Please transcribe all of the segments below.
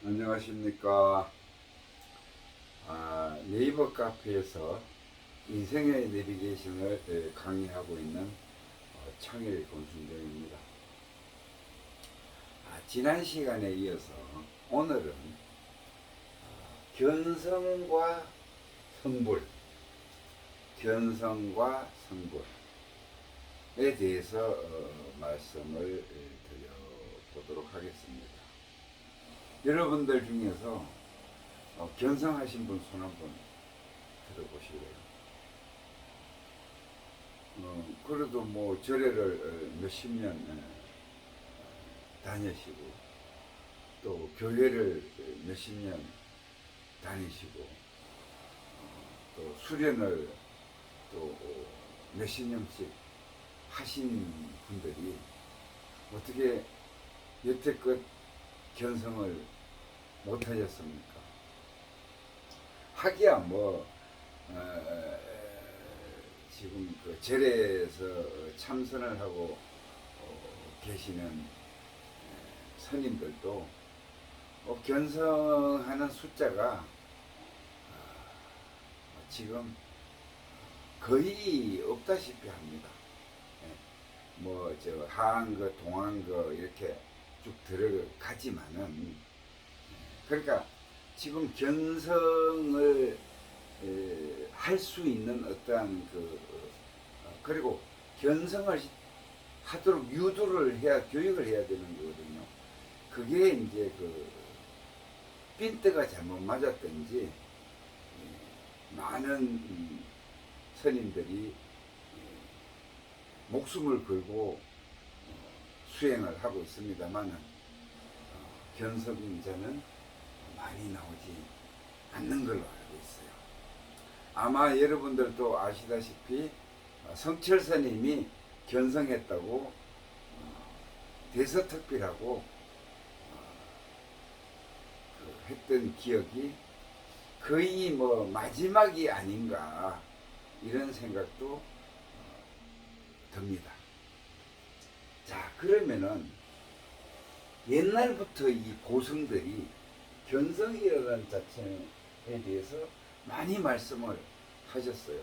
안녕하십니까. 네이버 카페에서 인생의 내비게이션을 강의하고 있는 창일 권순정입니다. 지난 시간에 이어서 오늘은 견성과 성불, 견성과 성불에 대해서 말씀을 드려보도록 하겠습니다. 여러분들 중에서 견성하신 분 손 한번 들어보실래요? 그래도 뭐 절에를 몇십 년 다니시고 또 교회를 몇십 년 다니시고 또 수련을 또 몇십 년씩 하신 분들이 어떻게 여태껏 견성을 못하셨습니까? 하기야 뭐 지금 그 절에서 참선을 하고 계시는 스님들도 견성하는 숫자가 지금 거의 없다시피 합니다. 뭐 저 하한거 동한거 이렇게 쭉 들어가지만은 그러니까 지금 견성을 할 수 있는 어떠한 그리고 견성을 하도록 유도를 해야 교육을 해야 되는 거거든요. 그게 이제 핀트가 잘못 맞았든지 많은 스님들이 목숨을 걸고 수행을 하고 있습니다만 견성자는 많이 나오지 않는 걸로 알고 있어요. 아마 여러분들도 아시다시피 성철 스님이 견성했다고 대서특필하고 했던 기억이 거의 뭐 마지막이 아닌가 이런 생각도 듭니다. 자, 그러면은 옛날부터 이 고성들이 견성이라는 자체에 대해서 많이 말씀을 하셨어요.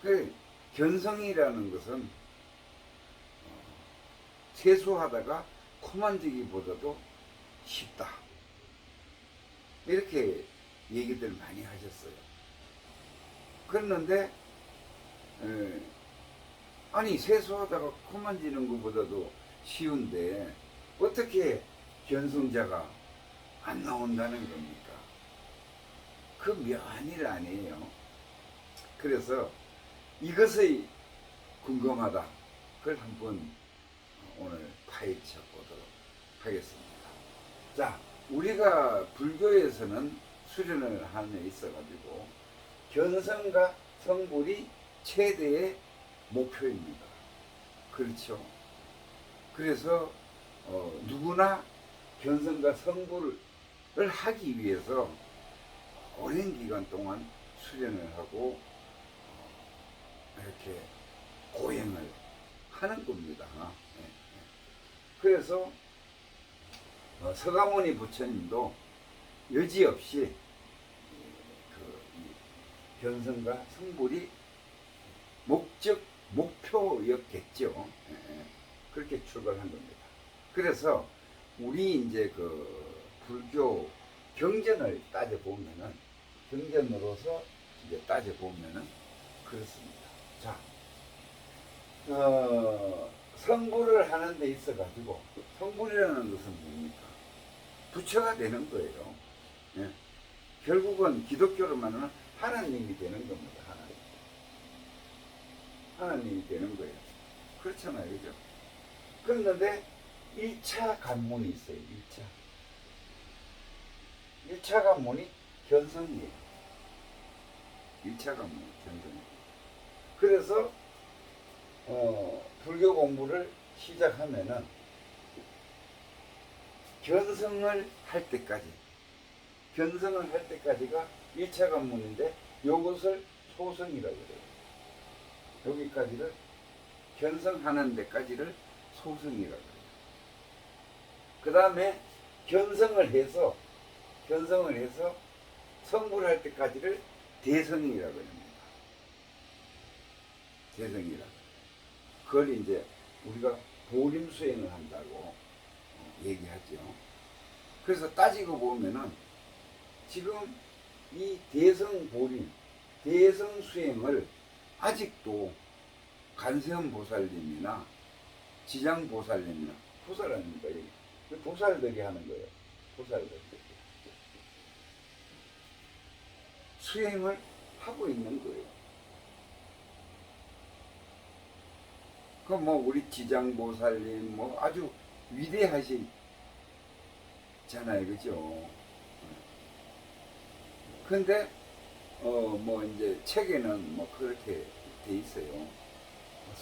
그 견성이라는 것은 세수하다가 코 만지기보다도 쉽다. 이렇게 얘기들 많이 하셨어요. 그랬는데 아니 세수하다가 코 만지는 것보다도 쉬운데 어떻게 견성자가 안 나온다는 겁니까? 그 묘한 일 아니에요. 그래서 이것이 궁금하다. 그걸 한번 오늘 파헤쳐 보도록 하겠습니다. 자, 우리가 불교에서는 수련을 하는 데 있어가지고 견성과 성불이 최대의 목표입니다. 그렇죠? 그래서 누구나 견성과 성불을 하기 위해서 오랜 기간 동안 수련을 하고 이렇게 고행을 하는 겁니다. 그래서 서가모니 부처님도 여지없이 견성과 성불이 목표였겠죠. 그렇게 출발한 겁니다. 그래서 우리 이제 불교 경전을 따져보면은 경전으로서 이제 따져보면은 그렇습니다. 자, 성불을 하는 데 있어 가지고 성불이라는 것은 뭡니까? 부처가 되는 거예요. 예. 결국은 기독교로 말하면 하나님이 되는 겁니다. 하나님이 되는 거예요. 그렇잖아요. 그죠? 그런데 1차 관문이 있어요. 1차 관문이 견성이에요. 1차 관문이 견성이에요. 그래서 불교 공부를 시작하면은 견성을 할 때까지가 1차 관문인데 요것을 소성이라고 그래요. 여기까지를 견성하는 데까지를 소성이라고 해요. 그 다음에 견성을 해서 성불할 때까지를 대성이라고 합니다. 대성이라. 그걸 이제 우리가 보림 수행을 한다고 얘기하죠. 그래서 따지고 보면은 지금 이 대성 보림, 대성 수행을 아직도 간세음 보살님이나 지장 보살님이나 보살 아닙니까? 보살들이 하는 거예요. 보살들. 수행을 하고 있는 거예요. 그 뭐 우리 지장 보살님 뭐 아주 위대하시잖아요, 그죠? 근데 뭐 이제 책에는 뭐 그렇게 돼 있어요.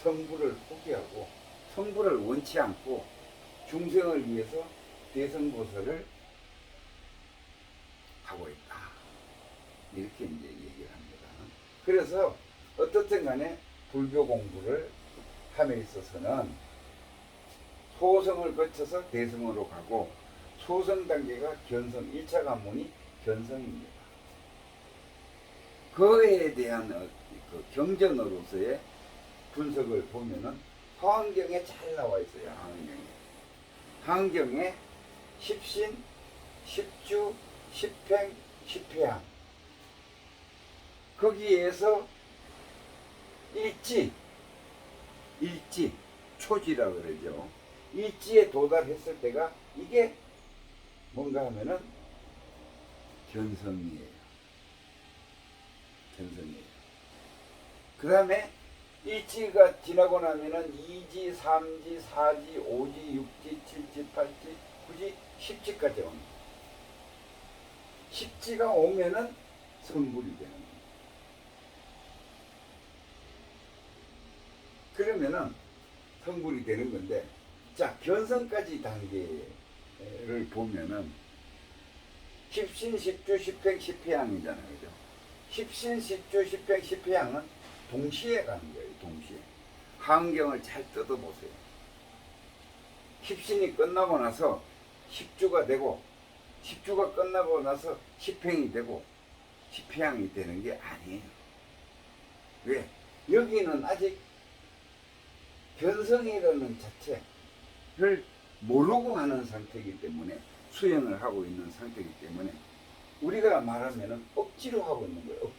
성불을 포기하고 성불을 원치 않고 중생을 위해서 대성보살을 하고 있다. 이렇게 이제 얘기를 합니다. 그래서 어떻든 간에 불교 공부를 함에 있어서는 소성을 거쳐서 대성으로 가고 소성 단계가 견성, 1차 관문이 견성입니다. 그에 대한 그 경전으로서의 분석을 보면은 화엄경에 잘 나와 있어요. 화엄경에 십신, 십주, 십행, 십회양 거기에서 일지, 초지라고 그러죠. 일지에 도달했을 때가 이게 뭔가 하면은 견성이에요. 그 다음에 일지가 지나고 나면은 2지, 3지, 4지, 5지, 6지, 7지, 8지, 9지, 10지까지 옵니다. 10지가 오면은 성불이 되는 거예요. 그러면은 성불이 되는 건데, 자, 견성까지 단계를 보면은 십신, 십주, 십행, 십회양이잖아요. 그죠? 십신, 십주, 십행, 십회양은 동시에 가는 거예요. 동시에. 화엄경을 잘 뜯어보세요. 십신이 끝나고 나서 십주가 되고, 십주가 끝나고 나서 십행이 되고, 십회양이 되는 게 아니에요. 왜? 여기는 아직 견성이라는 자체를 모르고 하는 상태이기 때문에, 수행을 하고 있는 상태이기 때문에 우리가 말하면은 억지로 하고 있는 거예요.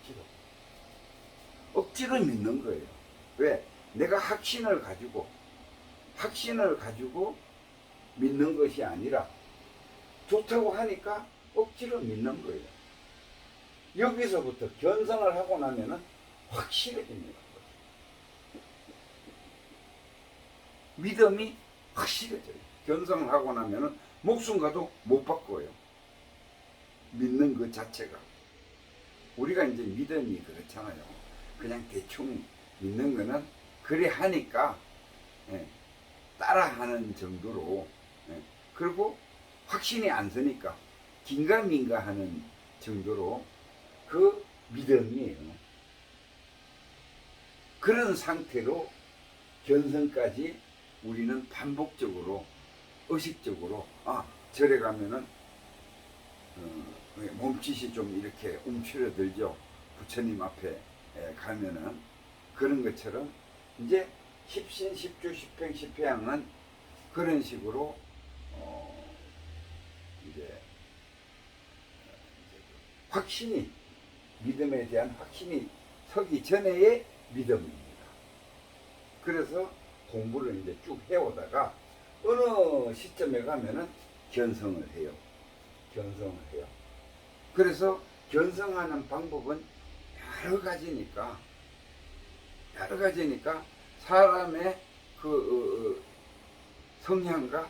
억지로 믿는 거예요. 왜? 내가 확신을 가지고 믿는 것이 아니라 좋다고 하니까 억지로 믿는 거예요. 여기서부터 견성을 하고 나면은 확실해집니다. 믿음이 확실해져요. 견성을 하고 나면은 목숨과도 못 바꿔요. 믿는 그 자체가. 우리가 이제 믿음이 그렇잖아요. 그냥 대충 믿는 거는 그래 하니까 따라하는 정도로, 그리고 확신이 안 서니까 긴가민가 하는 정도로 그 믿음이에요. 그런 상태로 견성까지 우리는 반복적으로 의식적으로 절에 가면은 몸짓이 좀 이렇게 움츠러들죠. 부처님 앞에 가면은 그런 것처럼 이제 십신, 십주, 십행, 십회양은 그런 식으로 이제 확신이, 믿음에 대한 확신이 서기 전에의 믿음입니다. 그래서 공부를 이제 쭉 해오다가 어느 시점에 가면은 견성을 해요. 그래서 견성하는 방법은 여러 가지니까 사람의 그 성향과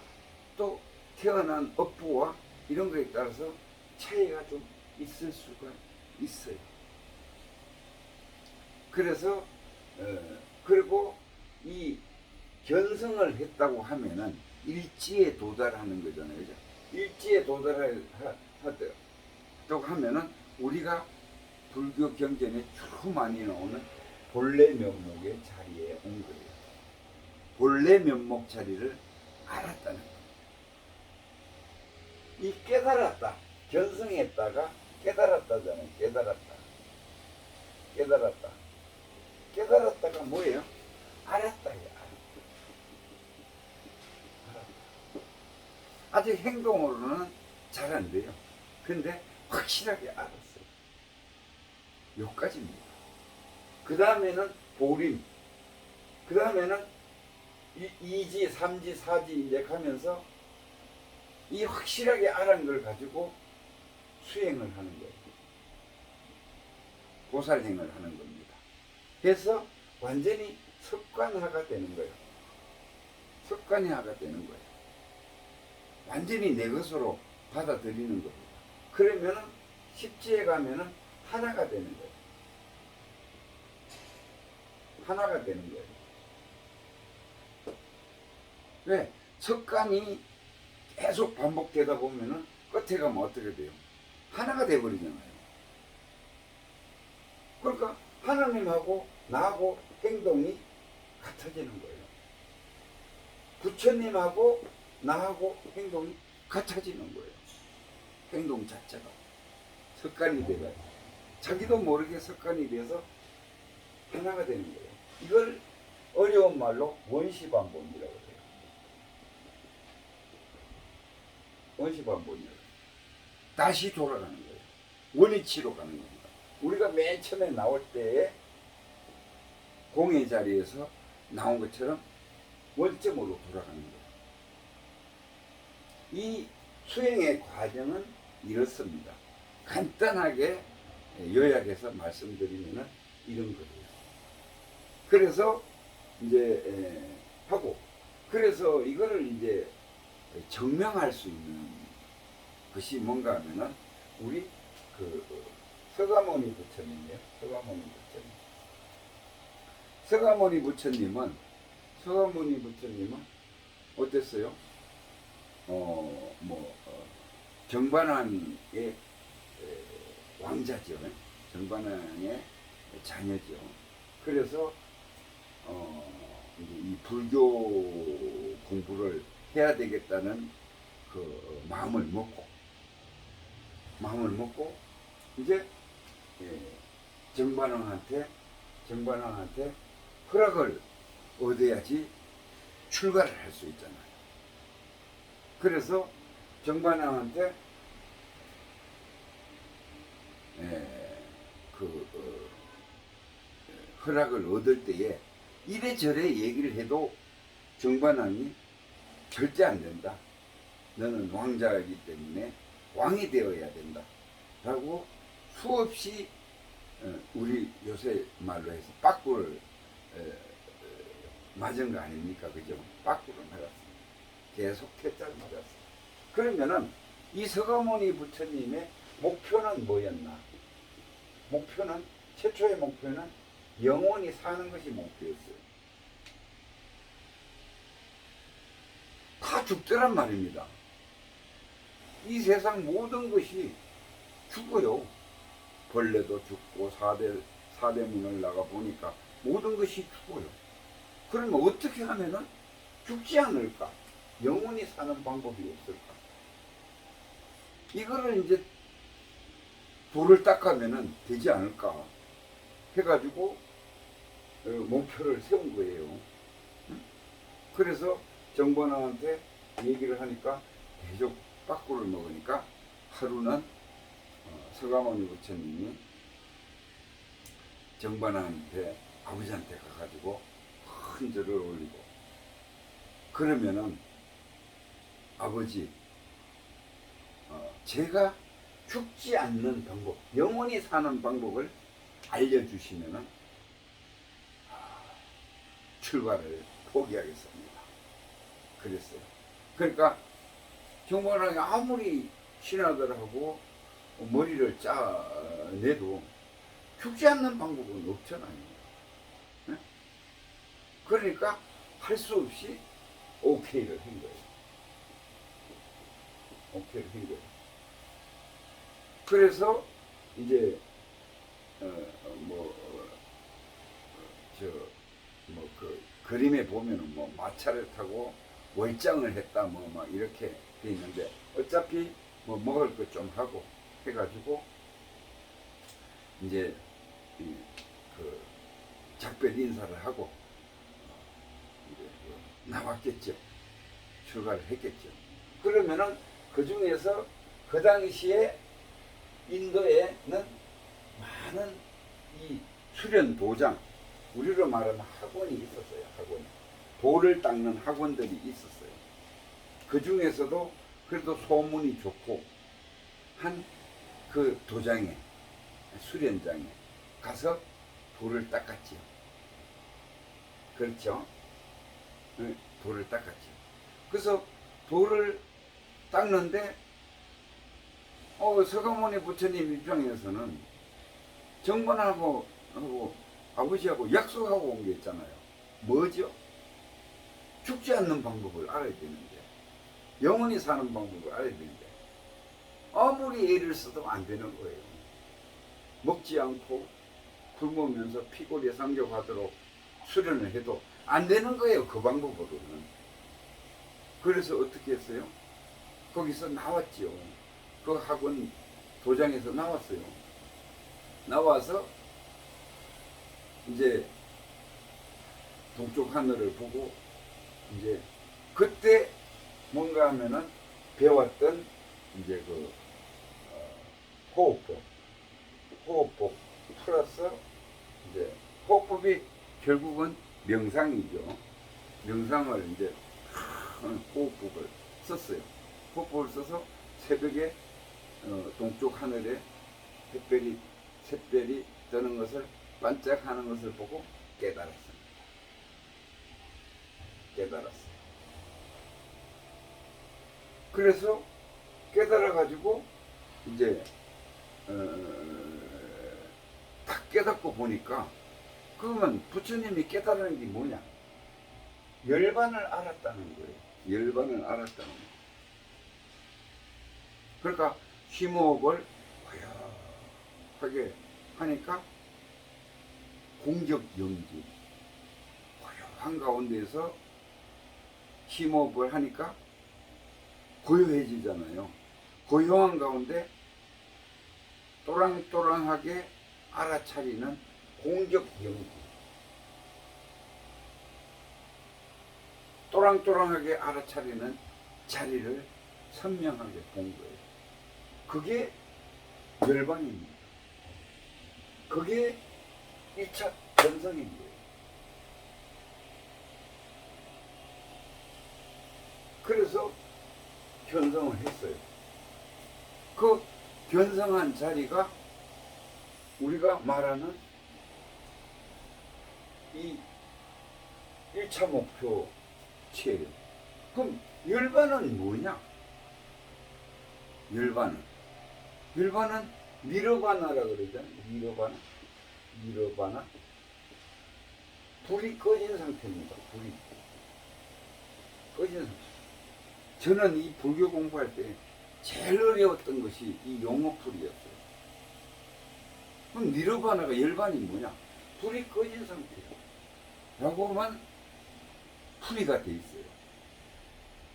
또 태어난 업부와 이런 거에 따라서 차이가 좀 있을 수가 있어요. 그래서 그리고 이 견성을 했다고 하면은 일지에 도달하는 거잖아요. 그죠? 일지에 도달했다고 하면은 우리가 불교 경전에 주로 많이 나오는 본래 면목의 자리에 온 거예요. 본래 면목 자리를 알았다는 거예요. 이 깨달았다, 견성했다가 깨달았다잖아요. 깨달았다. 깨달았다. 깨달았다가 뭐예요? 알았다. 알았다. 아직 행동으로는 잘 안 돼요. 근데 확실하게 알았어요. 요까지입니다. 그 다음에는 보림. 그 다음에는 2지, 3지, 4지 이제 가면서 이 확실하게 알은 걸 가지고 수행을 하는 거예요. 보살행을 하는 겁니다. 그래서 완전히 습관화가 되는 거예요. 습관화가 되는 거예요. 완전히 내 것으로 받아들이는 겁니다. 그러면은 십지에 가면은 하나가 되는 거예요. 하나가 되는 거예요. 왜? 습관이 계속 반복되다 보면은 끝에 가면 어떻게 돼요? 하나가 돼버리잖아요. 그러니까 하나님하고 나하고 행동이 같아지는 거예요. 부처님하고 나하고 행동이 같아지는 거예요. 행동 자체가 습관이 돼가지고 자기도 모르게 습관이 돼서 하나가 되는 거예요. 이걸 어려운 말로 원시반복이라고 해요. 원시반복이라고. 다시 돌아가는 거예요. 원위치로 가는 겁니다. 우리가 맨 처음에 나올 때에 공의 자리에서 나온 것처럼 원점으로 돌아가는 거예요. 이 수행의 과정은 이렇습니다. 간단하게 요약해서 말씀드리면 이런 거예요. 그래서 이제 하고, 그래서 이거를 이제 증명할 수 있는 것이 뭔가 하면은 우리 그 서가모니 부처님이에요. 서가모니 부처님은 어땠어요? 정반왕의 왕자죠. 정반왕의 자녀죠. 그래서 이제 이 불교 공부를 해야 되겠다는 그 마음을 먹고 이제 정반왕한테 허락을 얻어야지 출가를 할 수 있잖아요. 그래서 정반왕한테 허락을 얻을 때에 이래저래 얘기를 해도 정반왕이 절대 안 된다. 너는 왕자이기 때문에 왕이 되어야 된다. 라고 수없이 우리 요새 말로 해서 빠꾸를 맞은 거 아닙니까? 그죠? 빠꾸를 맞았습니다. 계속 퇴짜를 맞았어요. 그러면은 이 서가모니 부처님의 목표는 뭐였나? 최초의 목표는 영원히 사는 것이 목표였어요. 다 죽더란 말입니다. 이 세상 모든 것이 죽어요. 벌레도 죽고 사대문을 나가 보니까 모든 것이 죽어요. 그러면 어떻게 하면은 죽지 않을까? 영원히 사는 방법이 없을까? 이거를 이제 돌을 닦아면은 되지 않을까? 해가지고 목표를 세운 거예요. 그래서 정반왕한테 얘기를 하니까 계속 빠꾸를 먹으니까 하루는 서가모니 부처님이 정반왕한테 아버지한테 가가지고 큰 절을 올리고, 그러면은 아버지, 제가 죽지 않는 방법, 영원히 사는 방법을 알려주시면은 출가를 포기하겠습니다. 그랬어요. 그러니까 정반왕이 아무리 신하들하고 머리를 짜내도 죽지 않는 방법은 없잖아요. 네? 그러니까 할 수 없이 오케이를 한 거예요. 그래서 이제 그 그림에 보면은 뭐 마차를 타고 월장을 했다 뭐 막 이렇게 돼 있는데, 어차피 뭐 먹을 것 좀 하고 해가지고 이제 그 작별 인사를 하고 이제 나왔겠죠. 출가를 했겠죠. 그러면은 그 중에서 그 당시에 인도에는 많은 이 수련 도장, 우리로 말하면 학원이 있었어요. 학원. 돌을 닦는 학원들이 있었어요. 그 중에서도 그래도 소문이 좋고 한 그 도장에, 수련장에 가서 돌을 닦았지요. 그렇죠? 돌을 닦았죠. 그래서 돌을 닦는데 서가모니 부처님 입장에서는 정관하고 아버지하고 약속하고 온 게 있잖아요. 뭐죠? 죽지 않는 방법을 알아야 되는데, 영원히 사는 방법을 알아야 되는데 아무리 애를 써도 안 되는 거예요. 먹지 않고 굶으면서 피골에 상접하도록 수련을 해도 안 되는 거예요. 그 방법으로는. 그래서 어떻게 했어요? 거기서 나왔죠. 그 학원 도장에서 나왔어요. 나와서 이제 동쪽 하늘을 보고 이제 그때 뭔가 하면은 배웠던 이제 그 호흡법 플러스 이제 호흡법이 결국은 명상이죠. 명상을 이제 호흡법을 썼어요. 호흡법을 써서 새벽에 동쪽 하늘에 샛별이 뜨는 것을 반짝하는 것을 보고 깨달았어요. 그래서 깨달아가지고 이제 딱 깨닫고 보니까 그러면 부처님이 깨달은 게 뭐냐? 열반을 알았다는 거예요. 열반을 알았다는 거예요. 그러니까 심호흡을 고요하게 하니까 공적영지 고요한 가운데에서 심호흡을 하니까 고요해지잖아요. 고요한 가운데 또랑또랑하게 알아차리는 공적영지, 또랑또랑하게 알아차리는 자리를 선명하게 본 거예요. 그게 열반입니다. 그게 1차 견성인 거예요. 그래서 견성을 했어요. 그 견성한 자리가 우리가 말하는 이 1차 목표 체험. 그럼 열반은 뭐냐? 열반은 니르바나라 그러잖아요. 니르바나. 불이 꺼진 상태입니다. 불이 꺼진 상태. 저는 이 불교 공부할 때 제일 어려웠던 것이 이 용어풀이였어요. 그럼 니르바나가 열반이 뭐냐? 불이 꺼진 상태예요. 라고만 풀이가 돼 있어요.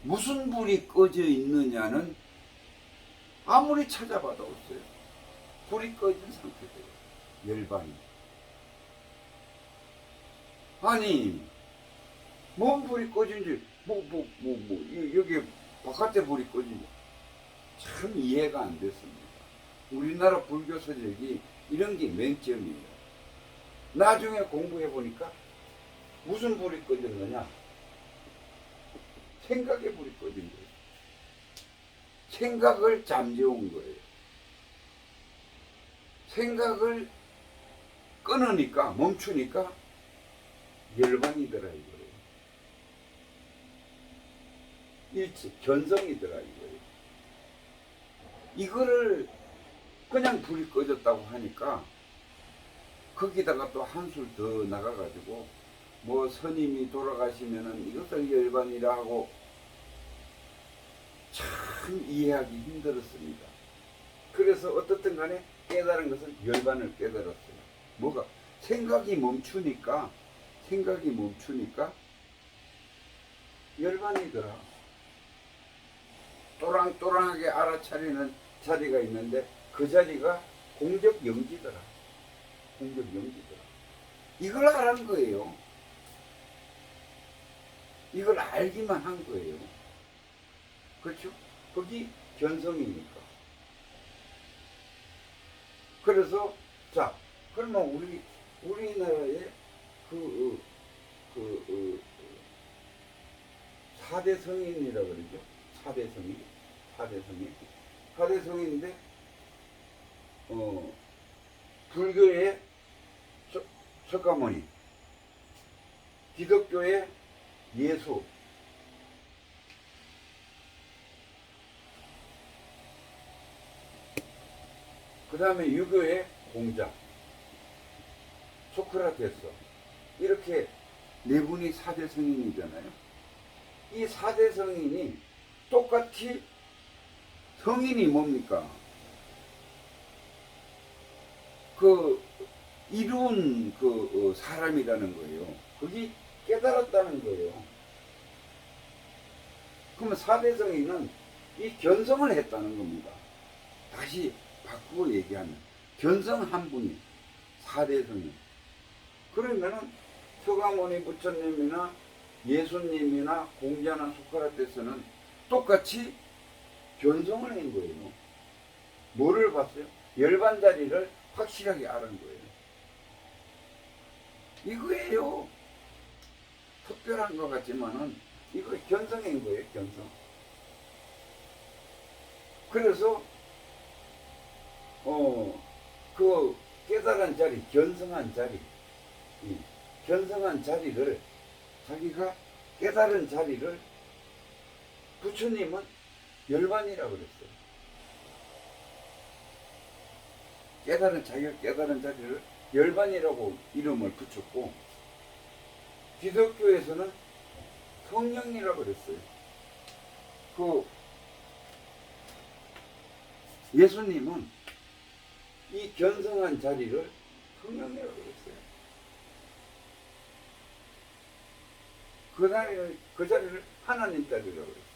무슨 불이 꺼져 있느냐는 아무리 찾아봐도 없어요. 불이 꺼진 상태예요. 열반이. 아니, 뭔 불이 꺼진지, 여기 바깥에 불이 꺼진지 참 이해가 안 됐습니다. 우리나라 불교 서적이 이런 게 맹점이에요. 나중에 공부해 보니까 무슨 불이 꺼졌느냐? 생각의 불이 꺼진 거예요. 생각을 잠재운 거예요. 생각을 끊으니까, 멈추니까 열반이더라 이거예요. 일치, 견성이더라 이거예요. 이거를 그냥 불이 꺼졌다고 하니까 거기다가 또 한술 더 나가가지고 뭐 스님이 돌아가시면은 이것을 열반이라 하고 참 이해하기 힘들었습니다. 그래서 어떻든 간에 깨달은 것은 열반을 깨달았어요. 뭐가? 생각이 멈추니까 열반이더라. 또랑또랑하게 알아차리는 자리가 있는데 그 자리가 공적 영지더라. 공적 영지더라. 이걸 알은 거예요. 이걸 알기만 한 거예요. 그렇죠? 거기 견성이니까. 그래서 자, 그러면 우리나라의 그, 그, 4대 성인이라고 그러죠. 4대 성인. 4대 성인. 4대 성인인데, 불교의 석가모니, 기독교의 예수, 그 다음에 유교의 공자, 소크라테스, 이렇게 네 분이 4대 성인이잖아요. 이 4대 성인이 똑같이 성인이 뭡니까? 그 이룬 그 사람이라는 거예요. 그게 깨달았다는 거예요. 그러면 4대 성인은 이 견성을 했다는 겁니다. 다시 바꾸고 얘기하면 견성 한 분이 4대 성인. 그러면은 서가모니 부처님이나 예수님이나 공자나 소크라테스는 똑같이 견성을 한 거예요. 뭐를 봤어요? 열반자리를 확실하게 아는 거예요. 이거예요. 특별한 것 같지만은 이거 견성인 거예요. 견성. 그래서 그 깨달은 자리, 견성한 자리, 이 견성한 자리를 자기가 깨달은 자리를 부처님은 열반이라고 그랬어요. 자기가 깨달은 자리를 열반이라고 이름을 붙였고, 기독교에서는 성령이라고 그랬어요. 그 예수님은 이 견성한 자리를 성령이라고 그랬어요. 그 자리를 하나님 자리라고 그랬어요.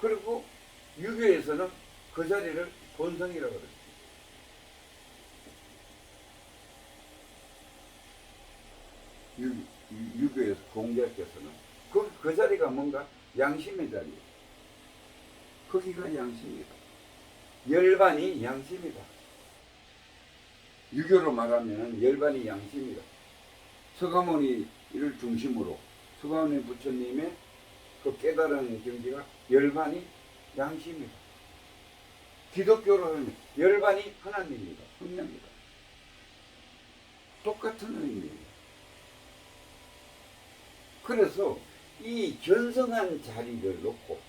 그리고 유교에서는 그 자리를 본성이라고 그랬어요. 유교에서 공자께서는 그 자리가 뭔가 양심의 자리. 거기가 양심이다. 열반이 양심이다. 유교로 말하면 열반이 양심이다. 서가모니를 중심으로 서가모니 부처님의 그 깨달은 경지가 열반이 양심이다. 기독교로 하면 열반이 하나님이다. 성령이다. 똑같은 의미예요. 그래서 이 견성한 자리를 놓고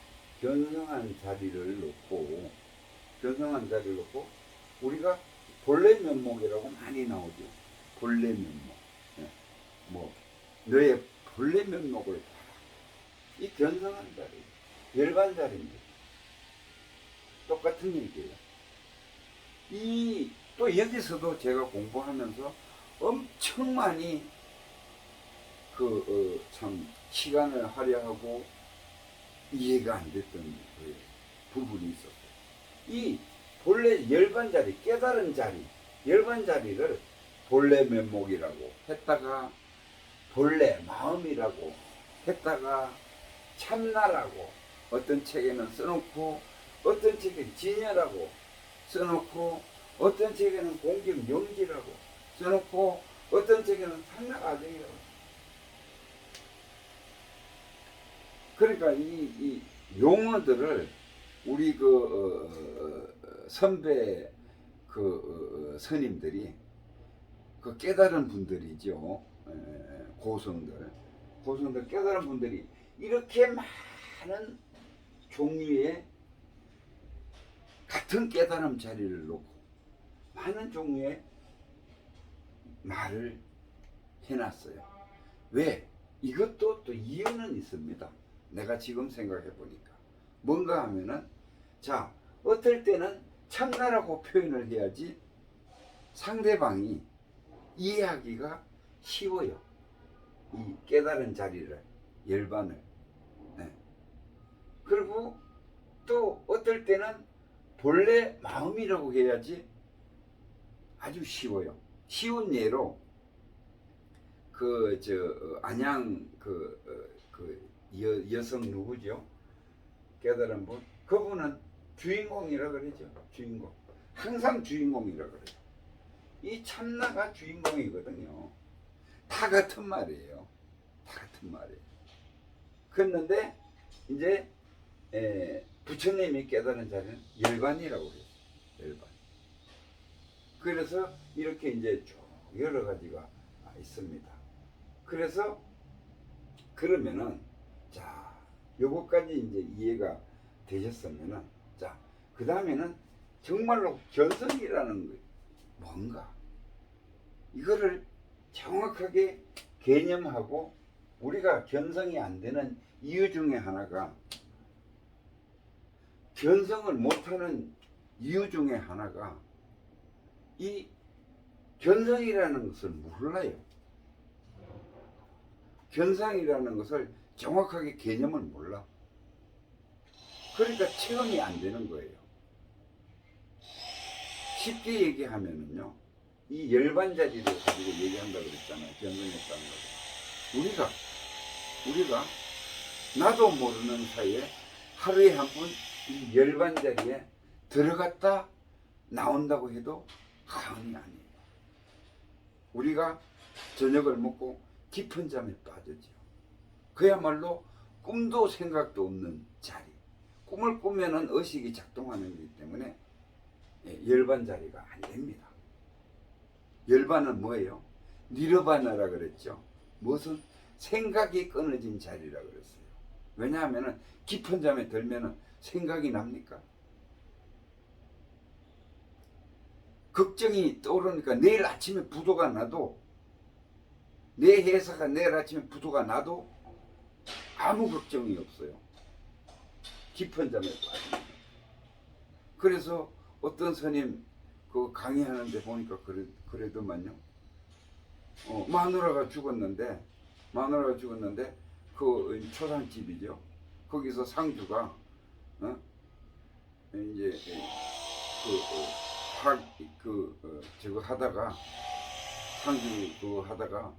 우리가 본래 면목이라고 많이 나오죠. 본래 면목. 뭐 너의 본래 면목을 봐라. 이 견성한 자리, 열반 자리입니다. 똑같은 얘기예요. 또 여기서도 제가 공부하면서 엄청 많이 참 시간을 할애하고 이해가 안 됐던 부분이 있었어요. 이 본래 열반 자리, 깨달은 자리, 열반 자리를 본래 면목이라고 했다가 본래 마음이라고 했다가 참나라고 어떤 책에는 써놓고 어떤 책에는 진여라고 써놓고 어떤 책에는 공경 영지라고 써놓고 어떤 책에는 상락아정이라고. 그러니까 이 용어들을 우리 선배 스님들이 그 깨달은 분들이죠. 고성들 깨달은 분들이 이렇게 많은 종류의 같은 깨달음 자리를 놓고 많은 종류의 말을 해놨어요. 왜? 이것도 또 이유는 있습니다. 내가 지금 생각해 보니까 뭔가 하면은 자, 어떨 때는 참나라고 표현을 해야지 상대방이 이해하기가 쉬워요. 이 깨달은 자리를, 열반을. 네. 그리고 또 어떨 때는 본래 마음이라고 해야지 아주 쉬워요. 쉬운 예로 그 저 안양 여성 누구죠? 깨달은 분. 그분은 주인공이라 그러죠. 주인공. 항상 주인공이라 그래요. 이 참나가 주인공이거든요. 다 같은 말이에요. 다 같은 말이에요. 그런데 이제 부처님이 깨달은 자리는 열반이라고 해요. 열반. 그래서 이렇게 이제 쭉 여러 가지가 있습니다. 그래서 그러면은 자 요거까지 이제 이해가 되셨으면은 자 그 다음에는 정말로 견성이라는 게 뭔가 이거를 정확하게 개념하고 우리가 견성이 안 되는 이유 중에 하나가 견성을 못하는 이유 중에 하나가 이 견성이라는 것을 몰라요. 견성이라는 것을 정확하게 개념을 몰라. 그러니까 체험이 안 되는 거예요. 쉽게 얘기하면은요, 이 열반자리를 가지고 얘기한다고 그랬잖아요. 견성했다는 거. 우리가 나도 모르는 사이에 하루에 한 번 이 열반자리에 들어갔다 나온다고 해도 과언이 아니에요. 우리가 저녁을 먹고 깊은 잠에 빠졌죠. 그야말로 꿈도 생각도 없는 자리. 꿈을 꾸면은 의식이 작동하는 거기 때문에 열반 자리가 안 됩니다. 열반은 뭐예요? 니르바나라 그랬죠. 무슨 생각이 끊어진 자리라 그랬어요. 왜냐하면은 깊은 잠에 들면은 생각이 납니까? 걱정이 떠오르니까 내일 아침에 부도가 나도 내 회사가 내일 아침에 부도가 나도 아무 걱정이 없어요. 깊은 잠에 빠집니다. 그래서 어떤 스님 그 강의하는데 보니까 그래도만요. 마누라가 죽었는데 그 초상집이죠. 거기서 상주가 이제 저거 하다가 상주 그거 하다가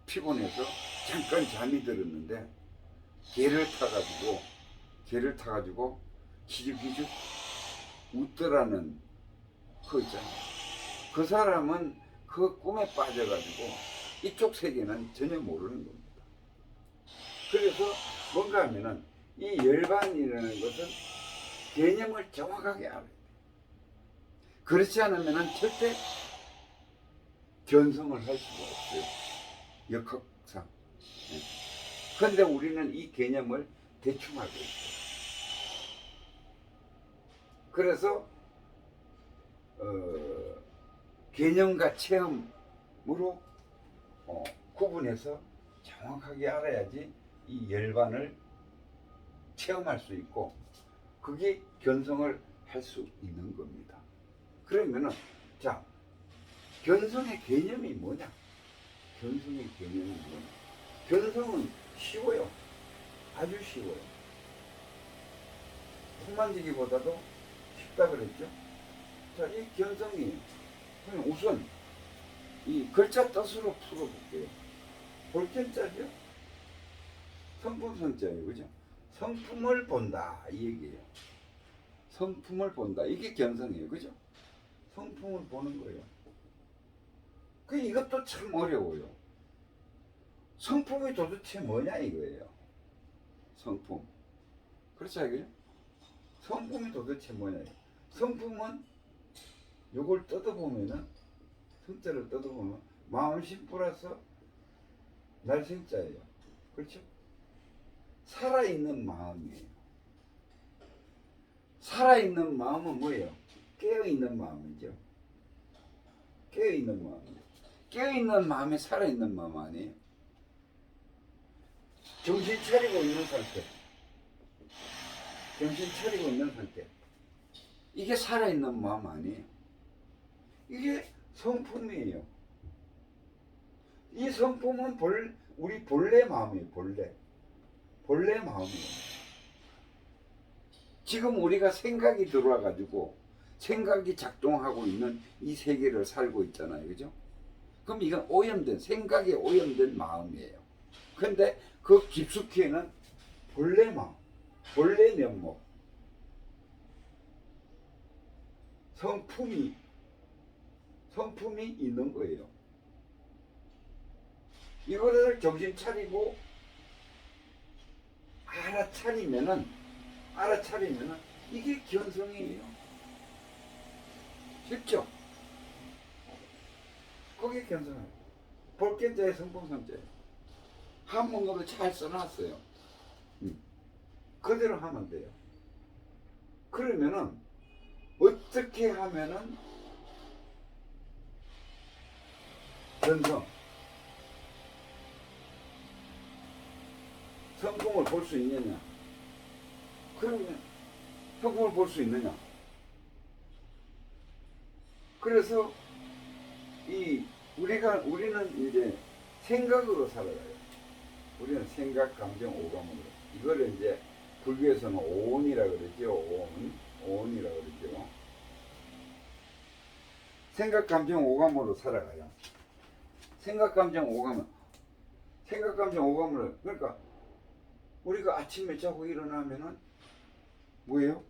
피곤해서 잠깐 잠이 들었는데 개를 타가지고 기죽기죽 웃더라는 그 있잖아요. 그 사람은 그 꿈에 빠져가지고 이쪽 세계는 전혀 모르는 겁니다. 그래서 뭔가 하면은 이 열반이라는 것은 개념을 정확하게 알아야 돼요. 그렇지 않으면은 절대 견성을 할 수가 없어요. 역학상. 그런데 우리는 이 개념을 대충 알고 있어요. 그래서 개념과 체험으로 구분해서 정확하게 알아야지 이 열반을 체험할 수 있고 그게 견성을 할 수 있는 겁니다. 그러면은 자 견성의 개념이 뭐냐? 견성의 개념이 뭐냐? 견성은 쉬워요. 아주 쉬워요. 손 만지기보다도 쉽다 그랬죠? 자, 이 견성이 그럼 우선 이 글자 뜻으로 풀어볼게요. 볼견자죠? 성품성자예요. 그죠? 성품을 본다 이 얘기예요. 성품을 본다. 이게 견성이에요. 그죠? 성품을 보는 거예요. 이것도 참 어려워요. 성품이 도대체 뭐냐 이거예요. 성품. 그렇지 않아요? 성품이 도대체 뭐냐. 성품은 요걸 뜯어보면은 성자를 뜯어보면 마음심 플러스 날생자예요. 그렇죠? 살아있는 마음이에요. 살아있는 마음은 뭐예요? 깨어있는 마음이죠. 깨어있는 마음이에요. 깨어있는 마음이 살아있는 마음 아니에요? 정신 차리고 있는 상태. 정신 차리고 있는 상태. 이게 살아있는 마음 아니에요? 이게 성품이에요. 이 성품은 우리 본래 마음이에요. 본래 마음이에요. 지금 우리가 생각이 들어와 가지고 생각이 작동하고 있는 이 세계를 살고 있잖아요. 그죠? 그럼 이건 오염된, 생각에 오염된 마음이에요. 근데 그 깊숙이에는 본래 마음, 본래 면목, 성품이 있는 거예요. 이거를 정신 차리고 알아차리면은 이게 견성이에요. 쉽죠? 그게 견성이에요. 볼견자의 성품성자예요. 한문으로 잘 써놨어요. 그대로 하면 돼요. 그러면은 어떻게 하면은 견성, 성품을 볼 수 있느냐? 그러면 성품을 볼 수 있느냐? 그래서 우리는 이제 생각으로 살아가요. 우리는 생각, 감정, 오감으로. 이거를 이제 불교에서는 오온이라 그러죠. 오온이라 그러죠. 생각, 감정, 오감으로 살아가요. 생각, 감정, 오감을. 그러니까 우리가 아침에 자고 일어나면은 뭐예요?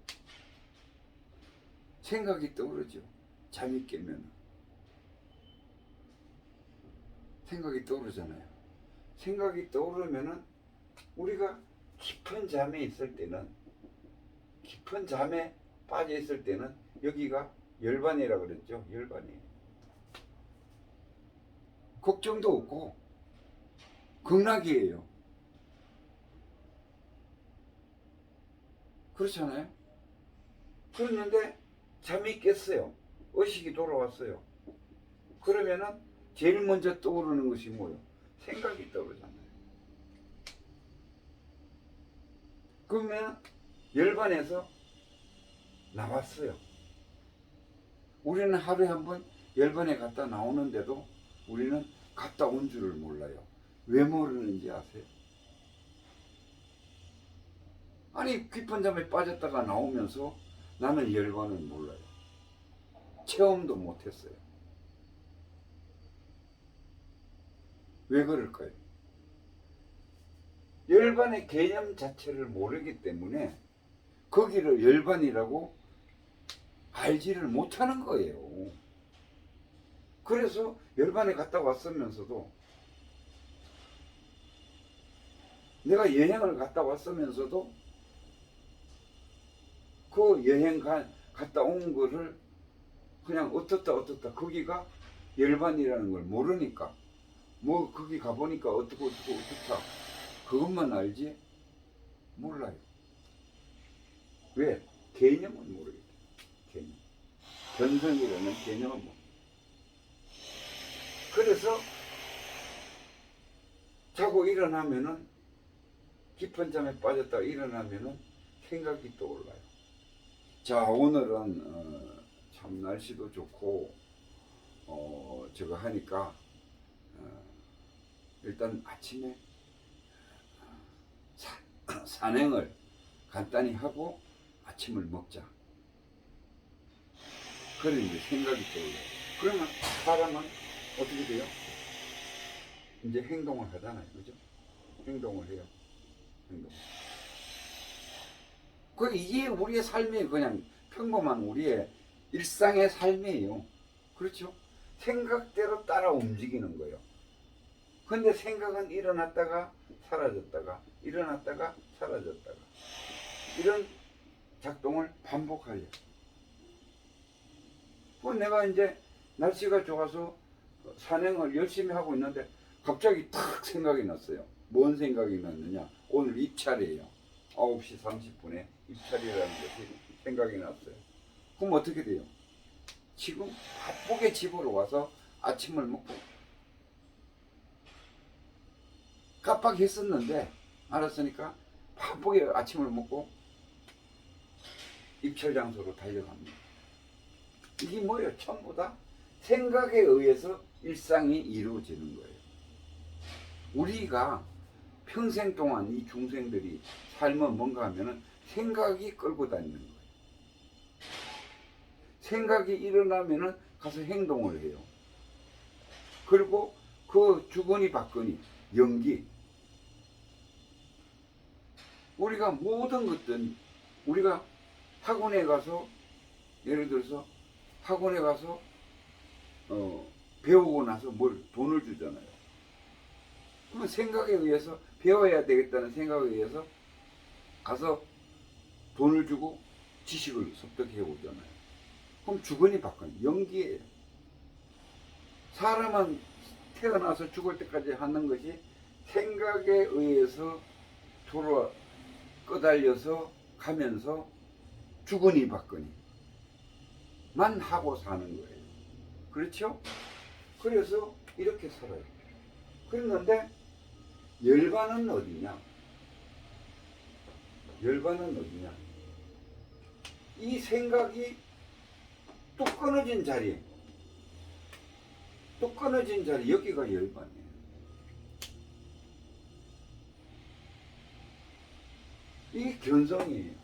생각이 떠오르죠. 잠이 깨면 생각이 떠오르잖아요. 생각이 떠오르면은 우리가 깊은 잠에 빠져 있을 때는 여기가 열반이라 그랬죠. 열반이. 걱정도 없고 극락이에요. 그렇잖아요. 그랬는데 잠이 깼어요. 의식이 돌아왔어요. 그러면은 제일 먼저 떠오르는 것이 뭐예요? 생각이 떠오르잖아요. 그러면 열반에서 나왔어요. 우리는 하루에 한 번 열반에 갔다 나오는데도 우리는 갔다 온 줄을 몰라요. 왜 모르는지 아세요? 아니 깊은 잠에 빠졌다가 나오면서 나는 열반을 몰라요. 체험도 못했어요. 왜 그럴까요? 열반의 개념 자체를 모르기 때문에 거기를 열반이라고 알지를 못하는 거예요. 그래서 열반에 갔다 왔으면서도 내가 여행을 갔다 왔으면서도 그 여행 갔다 온 거를 그냥 어떻다 거기가 열반이라는 걸 모르니까 뭐 거기 가보니까 어떻다 그것만 알지 몰라요. 왜? 개념은 모르겠죠. 개념. 견성이라는 개념은 모르겠죠. 그래서 자고 일어나면은 깊은 잠에 빠졌다가 일어나면은 생각이 떠올라요. 자, 오늘은 참 날씨도 좋고 저거 하니까 일단 아침에 산행을 간단히 하고 아침을 먹자. 그래 이제 생각이 떠올라요. 그러면 사람은 어떻게 돼요? 이제 행동을 하잖아요. 그죠? 행동을 해요. 이게 우리의 삶이 그냥 평범한 우리의 일상의 삶이에요. 그렇죠? 생각대로 따라 움직이는 거예요. 근데 생각은 일어났다가 사라졌다가 이런 작동을 반복하려. 내가 이제 날씨가 좋아서 산행을 열심히 하고 있는데 갑자기 탁 생각이 났어요. 뭔 생각이 났느냐? 오늘 입찰이에요. 9시 30분에 입찰이라는 것이 생각이 났어요. 그럼 어떻게 돼요? 지금 바쁘게 집으로 와서 아침을 먹고 깜빡했었는데 알았으니까 바쁘게 아침을 먹고 입찰 장소로 달려갑니다. 이게 뭐예요? 전부 다 생각에 의해서 일상이 이루어지는 거예요. 우리가 평생 동안 이 중생들이 삶은 뭔가 하면은 생각이 끌고 다니는 거예요. 생각이 일어나면은 가서 행동을 해요. 그리고 그 주거니 받거니 연기, 우리가 모든 것들, 우리가 학원에 가서 예를 들어서 학원에 가서 배우고 나서 뭘 돈을 주잖아요. 그러면 생각에 의해서 배워야 되겠다는 생각에 의해서 가서 돈을 주고 지식을 습득해 오잖아요. 그럼 주거니 받거니 연기예요. 사람은 태어나서 죽을 때까지 하는 것이 생각에 의해서 돌아 끄달려서 가면서 주거니 받거니 만 하고 사는 거예요. 그렇죠? 그래서 이렇게 살아요. 그랬는데 열반은 어디냐? 열반은 어디냐? 이 생각이 또 끊어진 자리, 또 끊어진 자리, 여기가 열반이에요. 이게 견성이에요.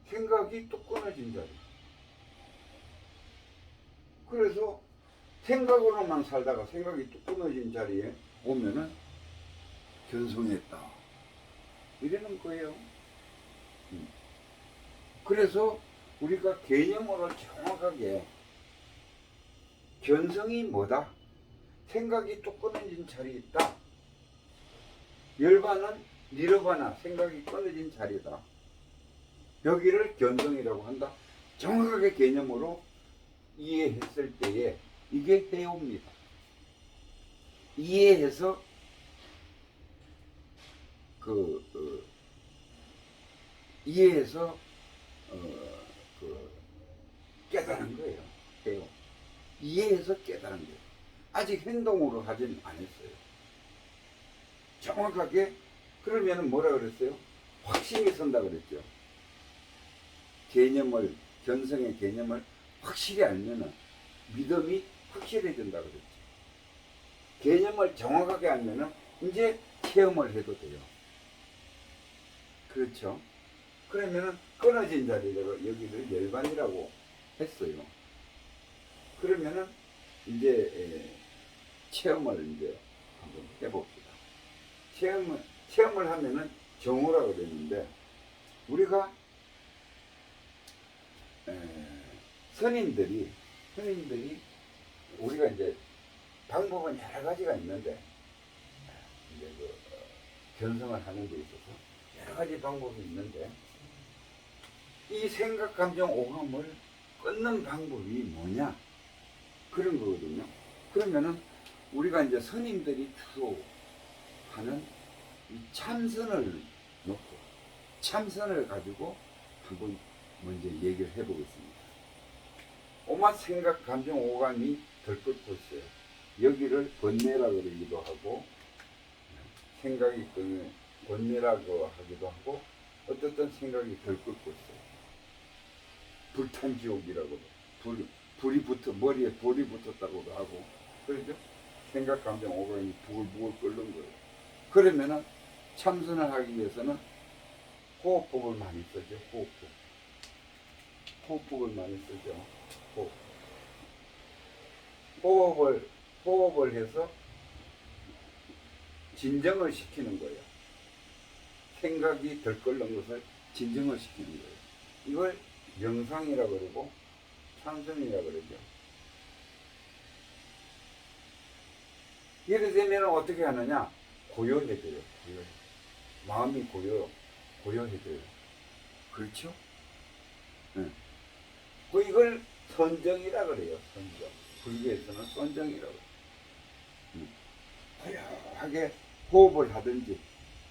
생각이 또 끊어진 자리. 그래서 생각으로만 살다가 생각이 또 끊어진 자리에 오면은 견성했다, 이러는 거예요. 그래서 우리가 개념으로 정확하게 견성이 뭐다? 생각이 또 끊어진 자리에 있다. 열반은 니르바나, 생각이 끊어진 자리다. 여기를 견성이라고 한다. 정확하게 개념으로 이해했을 때에 이게 해옵니다. 이해해서 이해해서 깨달은 거예요. 해요. 이해해서 깨달은 거예요. 아직 행동으로 하진 않았어요. 정확하게. 그러면 뭐라 그랬어요? 확신이 선다 그랬죠. 개념을, 견성의 개념을 확실히 알면은 믿음이 확실해진다 그랬죠. 개념을 정확하게 알면은 이제 체험을 해도 돼요. 그렇죠? 그러면은 끊어진 자리로 여기를 열반이라고 했어요. 그러면은 이제 체험을 이제 한번 해봅시다. 체험을 하면은 정오라고 되는데, 우리가 선임들이 우리가 이제 방법은 여러 가지가 있는데, 이제 견성을 하는 데 있어서 여러 가지 방법이 있는데, 이 생각, 감정, 오감을 끊는 방법이 뭐냐, 그런 거거든요. 그러면은 우리가 이제 선임들이 주로 하는 이 참선을 놓고 참선을 가지고 한번 먼저 얘기를 해보겠습니다. 오만 생각, 감정, 오감이 들끓고 있어요. 여기를 번뇌라고 그러기도 하고, 생각이 번뇌라고 하기도 하고, 어떻든 생각이 들끓고 있어요. 불탄 지옥이라고도, 불이 붙어, 머리에 불이 붙었다고도 하고, 그렇죠? 생각, 감정, 오감이 부글부글 끓는 거예요. 그러면은 참선을 하기 위해서는 호흡법을 많이 쓰죠. 호흡법을 많이 쓰죠. 호흡을 해서 진정을 시키는 거예요. 생각이 들끓는 것을 진정을 시키는 거예요. 이걸 명상이라고 그러고 참선이라고 그러죠. 예를 들면 어떻게 하느냐? 고요해져요. 마음이 고요해져요. 그렇죠? 네. 이걸 선정이라 그래요. 선정. 불교에서는 선정이라고 해요. 고요하게 호흡을 하든지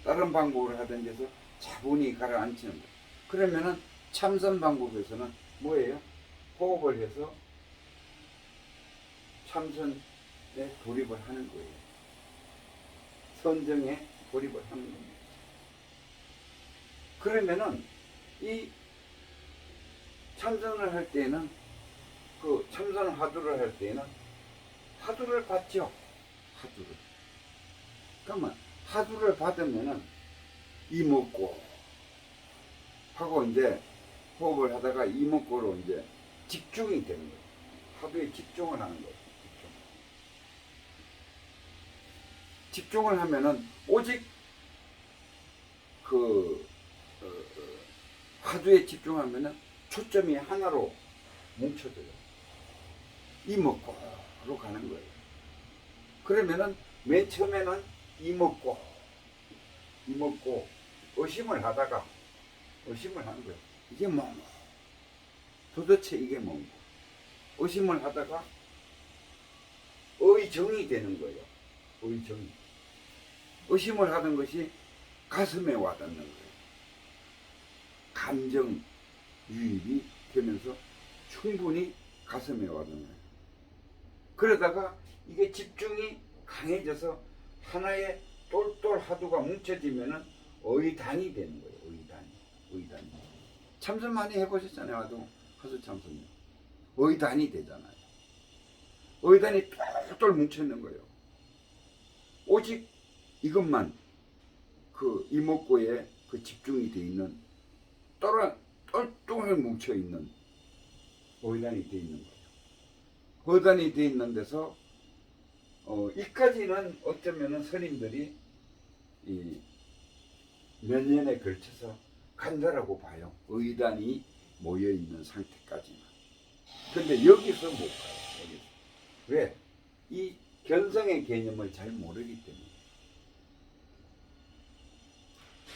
다른 방법을 하든지 해서 차분히 가라앉히는 거예요. 그러면은 참선 방법에서는 뭐예요? 호흡을 해서 참선에 돌입을 하는 거예요. 선정에 돌입을 하는 겁니다. 그러면은 이 참선을 할 때는, 그 참선 화두를 할 때는 화두를 받죠. 화두를. 그러면 화두를 받으면은 이먹고 하고 이제 호흡을 하다가 이먹고로 이제 집중이 되는 거예요. 하루에 집중을 하는 거예요. 집중을 하면은 오직 그 화두에 집중하면은 초점이 하나로 뭉쳐져요. 이먹고로 가는 거예요. 그러면은 맨 처음에는 이먹고 의심을 하다가 의심을 하는 거예요. 이게 뭔가 도대체 이게 뭔가 의심을 하다가 의정이 되는 거예요. 의정이. 의심을 하던 것이 가슴에 와닿는 거예요. 감정 유입이 되면서 충분히 가슴에 와닿는 거예요. 그러다가 이게 집중이 강해져서 하나의 똘똘 하두가 뭉쳐지면은 의단이 되는 거예요. 의단이. 참선 많이 해보셨잖아요. 하수 참선요. 의단이 되잖아요. 의단이 똘똘 뭉쳐있는 거예요. 오직 이것만 그 이목구에 그 집중이 돼 있는 똘똘 뭉쳐있는 의단이 돼 있는 거예요. 의단이 돼 있는 데서 이까지는 어쩌면은 스님들이 몇 년에 걸쳐서 간다라고 봐요. 의단이 모여있는 상태까지는. 근데 여기서 못 가요. 여기서. 왜? 이 견성의 개념을 잘 모르기 때문에.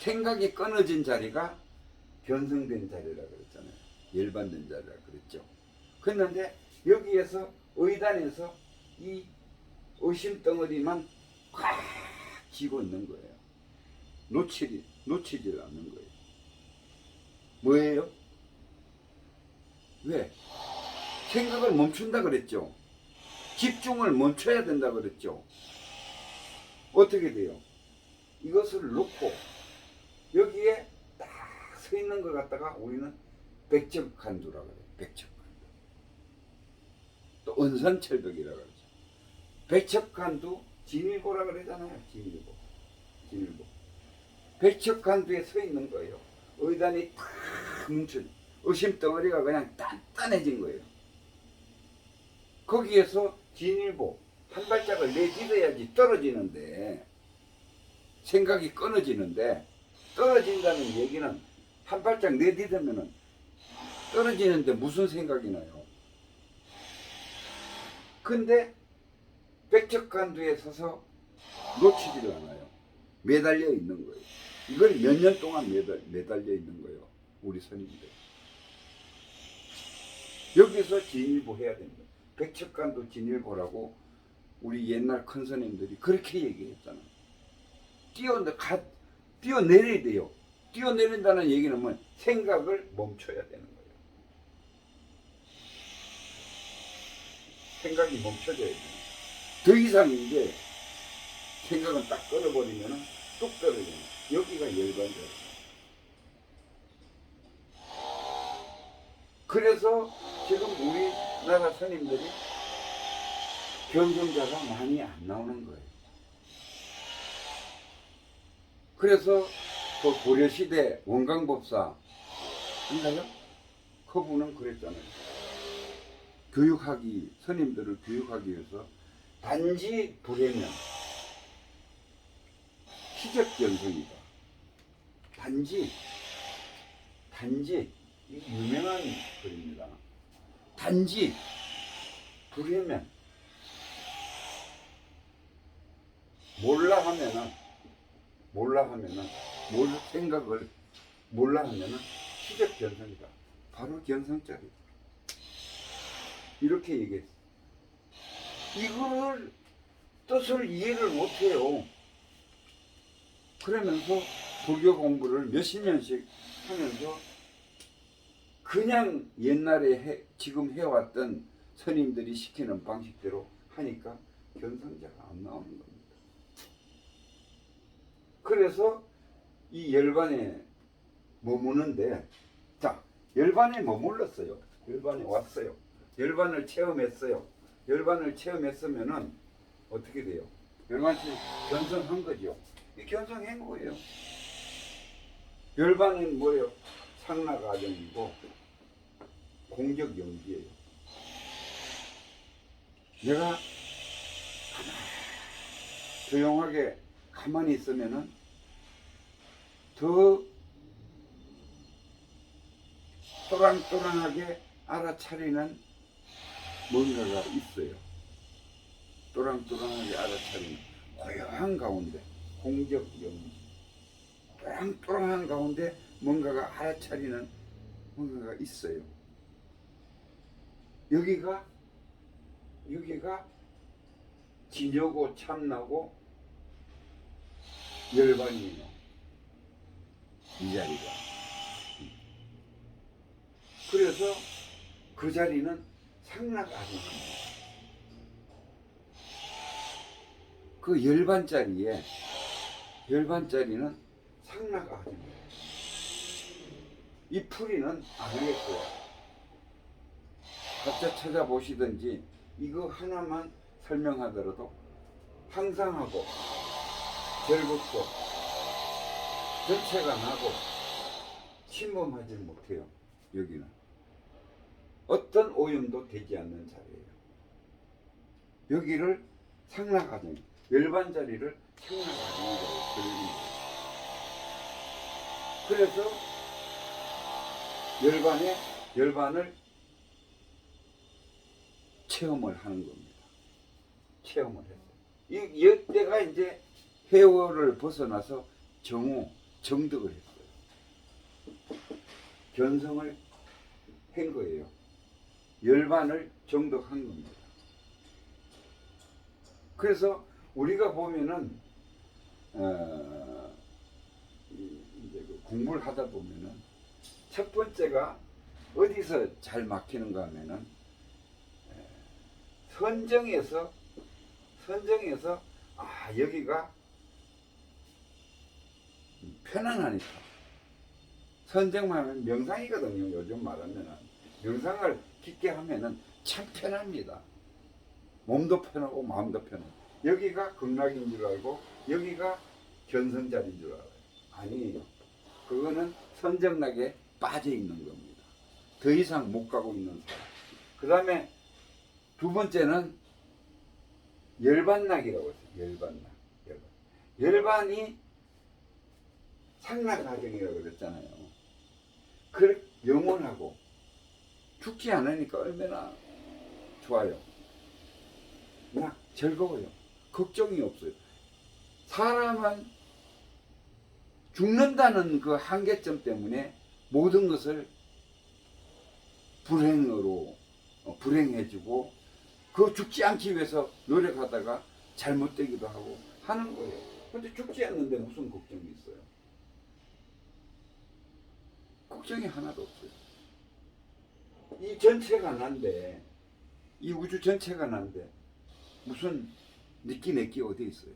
생각이 끊어진 자리가 견성된 자리라 그랬잖아요. 열반된 자리라 그랬죠. 그런데 여기에서 의단에서 이 의심 덩어리만 꽉 쥐고 있는 거예요. 놓치질 않는 거예요. 뭐예요? 왜? 생각을 멈춘다 그랬죠. 집중을 멈춰야 된다 그랬죠. 어떻게 돼요? 이것을 놓고 여기에 딱 서 있는 것 같다가 우리는 백척간두라 그래요. 백척간두. 또 은산철벽이라 그러죠. 백척간두 진일보라 그러잖아요. 진일보. 백척간두에 서 있는 거예요. 의단이 탁 뭉쳐 의심 덩어리가 그냥 단단해진 거예요. 거기에서 진일보 한 발짝을 내딛어야지 떨어지는데 생각이 끊어지는데 떨어진다는 얘기는 한 발짝 내딛으면 떨어지는데 무슨 생각이 나요? 근데 백척간두에 서서 놓치지를 않아요. 매달려 있는 거예요. 이걸 몇 년 동안 매달려 있는 거예요. 우리 스님들. 여기서 진일보 해야 됩니다. 백척간두 진일보라고 우리 옛날 큰 스님들이 그렇게 얘기했잖아요. 뛰어내려야 돼요. 뛰어내린다는 얘기는 뭐 생각을 멈춰야 되는 거예요. 생각이 멈춰져야 돼요. 더 이상인데 생각은 딱 끊어버리면 뚝 떨어져요. 여기가 열반자예요. 그래서 지금 우리나라 스님들이 견성자가 많이 안 나오는 거예요. 그래서 그 고려시대 원광법사 인가요? 그분은 그랬잖아요. 스님들을 교육하기 위해서 단지 불해면 희적견성이다. 단지 이 유명한 글입니다. 단지 불해면 몰라 하면은 희적견성이다. 바로 견성자리다. 이렇게 얘기했어. 이걸 뜻을 이해를 못해요. 그러면서 불교 공부를 몇십 년씩 하면서 그냥 옛날에 지금 해왔던 스님들이 시키는 방식대로 하니까 견성자가 안 나오는 겁니다. 그래서 이 열반에 머무는데, 자, 열반에 머물렀어요. 열반에 왔어요. 열반을 체험했어요. 열반을 체험했으면은 어떻게 돼요? 열반을 견성한 거죠. 견성한 거예요. 열반은 뭐예요? 상락아정이고 공적연기예요. 내가 조용하게 가만히 있으면은 더 또랑또랑하게 알아차리는 뭔가가 있어요. 또랑또랑하게 알아차리는 고요한 가운데 공적연기, 또랑또랑한 가운데 뭔가가 알아차리는 뭔가가 있어요. 여기가 진여고 참나고 열반이에요. 이 자리가. 그래서 그 자리는 상락아정입니다. 그 열반자리는 상락아정이에요. 이 풀이는 아니겠어요. 각자 찾아보시든지 이거 하나만 설명하더라도 항상하고 절붙고 전체가 나고 침범하지 못해요. 여기는 어떤 오염도 되지 않는 자리예요. 여기를 상락아정, 열반 자리를 상락아정이라고 부릅니다. 그래서 열반을 체험을 하는 겁니다. 체험을 했어요. 이때가 이제 회월을 벗어나서 정득을 했어요. 견성을 한 거예요. 열반을 정득한 겁니다. 그래서 우리가 보면은 이제 공부를 하다 보면은 첫 번째가 어디서 잘 막히는가 하면은 선정에서 여기가 편안하니까. 선정만 하면 명상이거든요. 요즘 말하면은 명상을 깊게 하면은 참 편합니다. 몸도 편하고 마음도 편하고. 여기가 극락인 줄 알고 여기가 견성자리인 줄 알아요. 아니에요. 그거는 선정락에 빠져 있는 겁니다. 더 이상 못 가고 있는 사람. 그 다음에 두 번째는 열반락이라고 했어요. 열반이 상락아정이라고 그랬잖아요. 그 영원하고 죽지 않으니까 얼마나 좋아요. 그냥 즐거워요. 걱정이 없어요. 사람은 죽는다는 그 한계점 때문에 모든 것을 불행해지고 그 죽지 않기 위해서 노력하다가 잘못되기도 하고 하는 거예요. 근데 죽지 않는데 무슨 걱정이 있어요? 걱정이 하나도 없어요. 이 전체가 난데, 이 우주 전체가 난데 무슨 니끼 내끼 어디 있어요?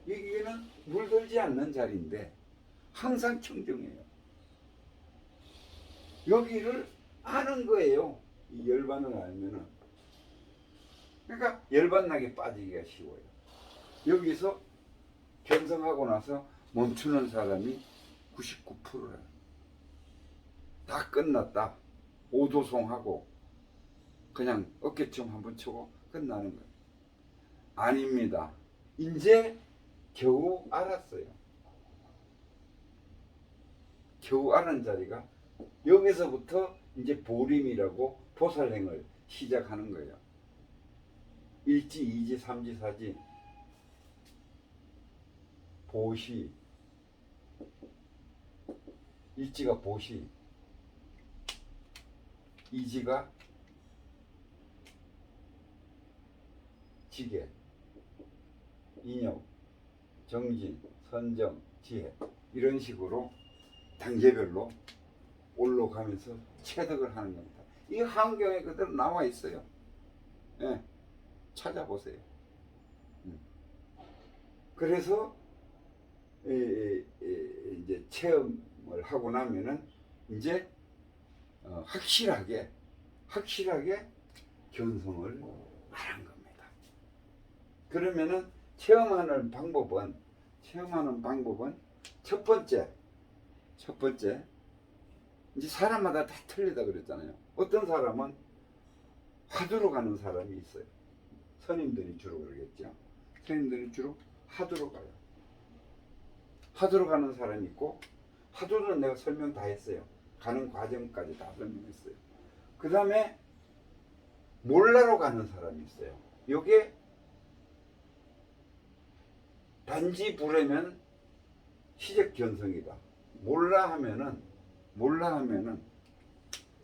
여기는 물들지 않는 자리인데 항상 청정해요. 여기를 아는 거예요. 이 열반을 알면은. 그러니까 열반락에 빠지기가 쉬워요. 여기서 견성하고 나서 멈추는 사람이 99%라. 다 끝났다. 오도송하고 그냥 어깨춤 한번 치고 끝나는 거예요. 아닙니다. 이제 겨우 알았어요. 겨우 아는 자리가 여기서부터 이제 보림이라고 보살행을 시작하는 거예요. 1지, 2지, 3지, 4지, 보시. 1지가 보시, 2지가 지계, 인욕, 정진, 선정, 지혜, 이런 식으로 단계별로 올라가면서 체득을 하는 겁니다. 이 환경에 그대로 나와 있어요. 예, 찾아보세요. 그래서 이제 체험을 하고 나면은 이제 확실하게 견성을 말한 겁니다. 그러면은 체험하는 방법은 첫 번째 첫 번째, 이제 사람마다 다 틀리다 그랬잖아요. 어떤 사람은 화두로 가는 사람이 있어요. 선임들이 주로 그러겠죠. 선임들이 주로 화두로 가요. 화두로 가는 사람이 있고, 화두는 내가 설명 다 했어요. 가는 과정까지 다 설명했어요. 그 다음에 몰라로 가는 사람이 있어요. 요게 단지 불에면 시적 견성이다. 몰라 하면은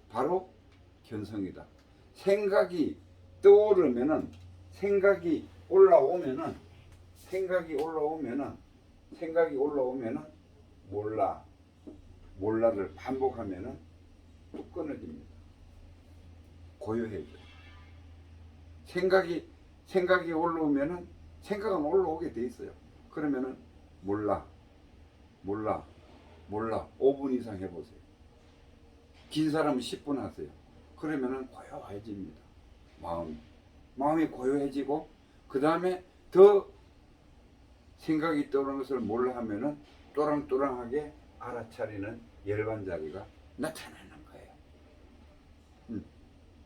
바로 견성이다. 생각이 떠오르면은 생각이 올라오면은 몰라를 반복하면은 또 끊어집니다. 고요해져. 생각이 올라오면은 생각은 올라오게 돼 있어요. 그러면은 몰라 5분 이상 해보세요. 긴 사람은 10분 하세요. 그러면은 고요해집니다. 마음이 고요해지고, 그 다음에 더 생각이 떠오르는 것을 몰라 하면은 또랑또랑하게 알아차리는 열반자리가 나타나는 거예요.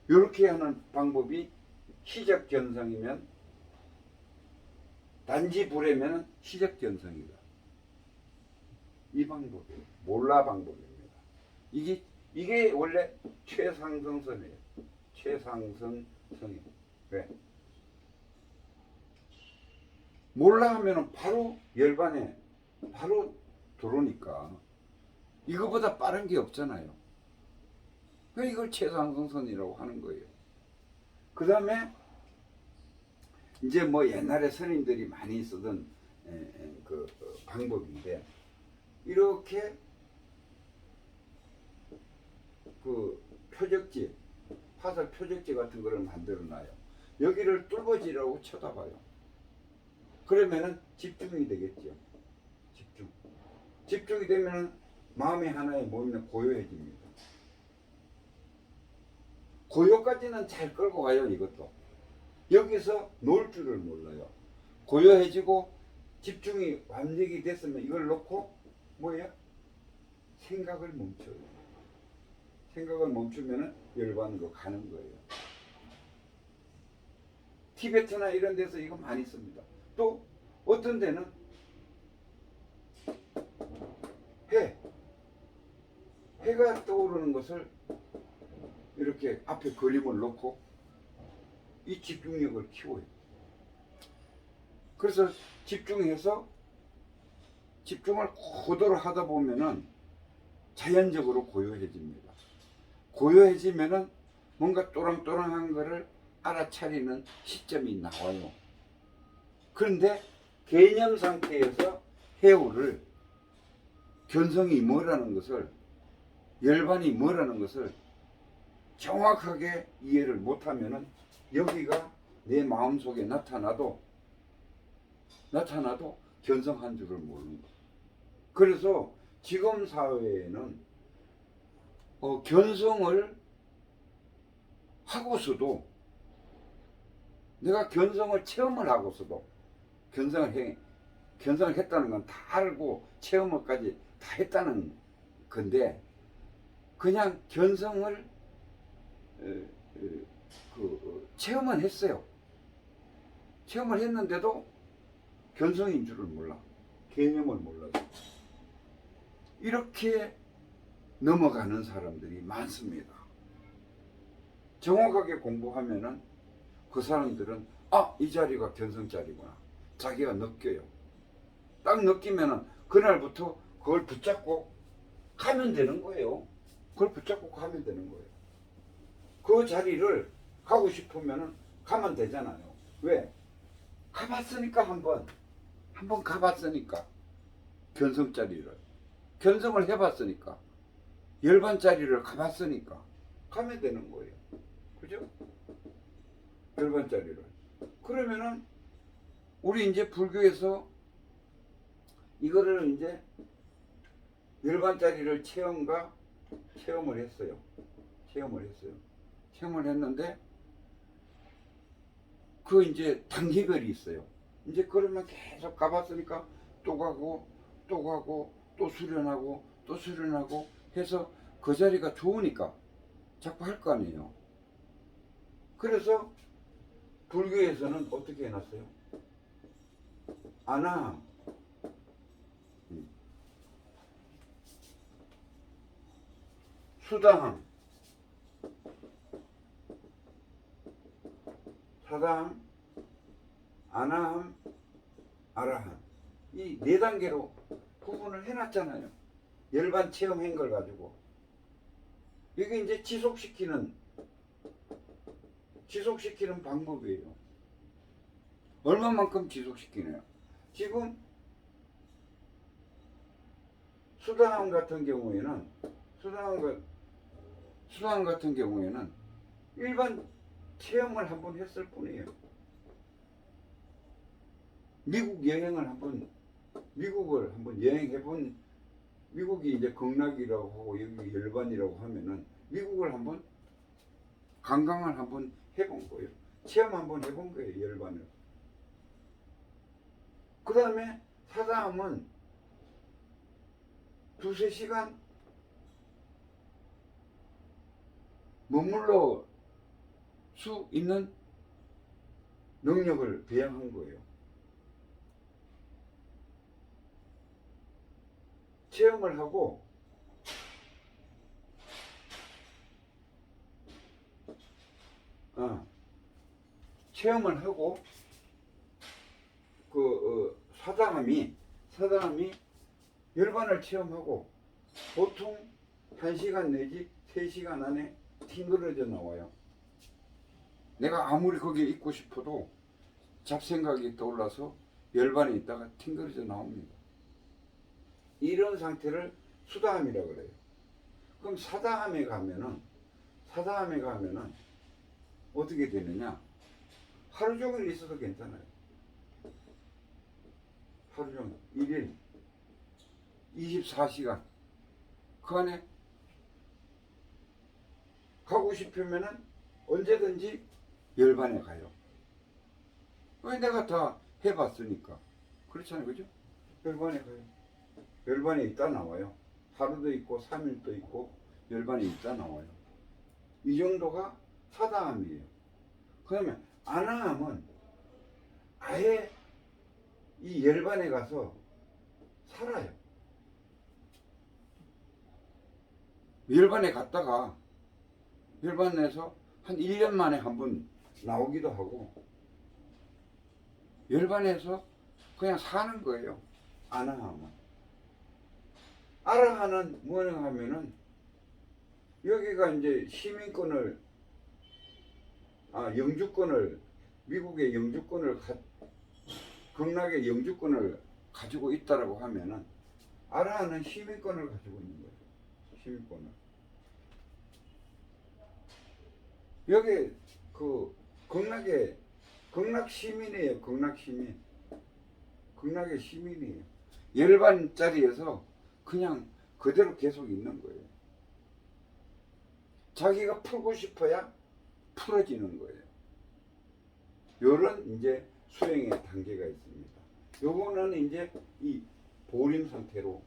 이렇게 하는 방법이 시적 견성이면, 단지 불에면 시적 견성이다. 이 방법이 몰라 방법입니다. 이게 원래 최상승선이에요. 최상승성이. 왜? 몰라 하면은 바로 열반에 바로 들어오니까 이거보다 빠른 게 없잖아요. 그러니까 이걸 최상승선이라고 하는 거예요. 그 다음에 이제 뭐 옛날에 스님들이 많이 쓰던 그 방법인데, 이렇게 그 표적지, 화살 표적지 같은 거를 만들어 놔요. 여기를 뚫어지라고 쳐다봐요. 그러면은 집중이 되겠죠. 집중이 되면은 마음이 하나에 모이면 고요해집니다. 고요까지는 잘 끌고 가요. 이것도 여기서 놓을 줄을 몰라요. 고요해지고 집중이 완벽이 됐으면 이걸 놓고 뭐예요? 생각을 멈춰요. 생각을 멈추면은 열반으로 가는 거예요. 티베트나 이런 데서 이거 많이 씁니다. 또 어떤 데는 해가 떠오르는 것을 이렇게 앞에 그림을 놓고 이 집중력을 키워요. 그래서 집중을 고도로 하다 보면은 자연적으로 고요해집니다. 고요해지면은 뭔가 또랑또랑한 거를 알아차리는 시점이 나와요. 그런데 개념 상태에서 해오를 견성이 뭐라는 것을, 열반이 뭐라는 것을 정확하게 이해를 못하면은 여기가 내 마음속에 나타나도 견성한 줄을 모르는 거예요. 그래서 지금 사회에는 견성을 하고서도, 내가 견성을 체험을 하고서도, 견성을 했다는 건 다 알고 체험을까지 다 했다는 건데, 그냥 견성을 체험은 했어요. 체험을 했는데도 견성인 줄을 몰라. 개념을 몰라서. 이렇게 넘어가는 사람들이 많습니다. 정확하게 공부하면은 그 사람들은 이 자리가 견성 자리구나. 자기가 느껴요. 딱 느끼면은 그날부터 그걸 붙잡고 가면 되는 거예요. 그걸 붙잡고 가면 되는 거예요. 그 자리를 가고 싶으면은 가면 되잖아요. 왜? 가봤으니까 한번 가봤으니까, 견성 자리를 견성을 해봤으니까, 열반 자리를 가봤으니까 가면 되는 거예요. 그죠? 열반 자리를. 그러면은 우리 이제 불교에서 이거를 이제 열반 자리를 체험을 했어요. 체험을 했는데 그 이제 단계별이 있어요. 이제 그러면 계속 가봤으니까 또 가고 또 수련하고 또 수련하고 해서 그 자리가 좋으니까 자꾸 할 거 아니에요. 그래서 불교에서는 어떻게 해놨어요? 아나함, 수다함, 사다함, 아나함, 아라함, 이 네 단계로 구분을 해놨잖아요. 열반 체험한 걸 가지고. 이게 이제 지속시키는 방법이에요. 얼마만큼 지속시키나요? 지금 수다함 같은 경우에는 일반 체험을 한번 했을 뿐이에요. 미국을 한번 여행해본, 미국이 이제 극락이라고 하고 여기 열반이라고 하면은 미국을 한번 관광을 한번 해본 거예요. 체험 한번 해본 거예요, 열반을. 그 다음에 사다함은 두세 시간 머물러 수 있는 능력을 배양한 거예요. 체험을 하고 사다함이 열반을 체험하고 보통 1시간 내지 3시간 안에 튕그러져 나와요. 내가 아무리 거기에 있고 싶어도 잡생각이 떠올라서 열반에 있다가 튕그러져 나옵니다. 이런 상태를 수다함이라고 그래요. 그럼 사다함에 가면은 어떻게 되느냐? 하루 종일 있어도 괜찮아요. 하루 종일, 1일 24시간 그 안에 가고 싶으면은 언제든지 열반에 가요. 왜? 내가 다 해봤으니까. 그렇잖아요, 그죠? 열반에 가요. 열반에 있다 나와요. 하루도 있고 3일도 있고 열반에 있다 나와요. 이 정도가 사다함이에요. 그러면 아나함은 아예 이 열반에 가서 살아요. 열반에 갔다가 열반에서 한 1년 만에 한 번 나오기도 하고 열반에서 그냥 사는 거예요. 아나함은. 아라하는 뭐냐 하면은 여기가 이제 영주권을 미국의 영주권을 극락의 영주권을 가지고 있다라고 하면은 아라하는 시민권을 가지고 있는 거예요. 시민권을. 여기 그 극락 시민이에요. 극락의 시민이에요. 열반짜리에서 그냥 그대로 계속 있는 거예요. 자기가 풀고 싶어야 풀어지는 거예요. 요런 이제 수행의 단계가 있습니다. 요거는 이제 이 보림 상태로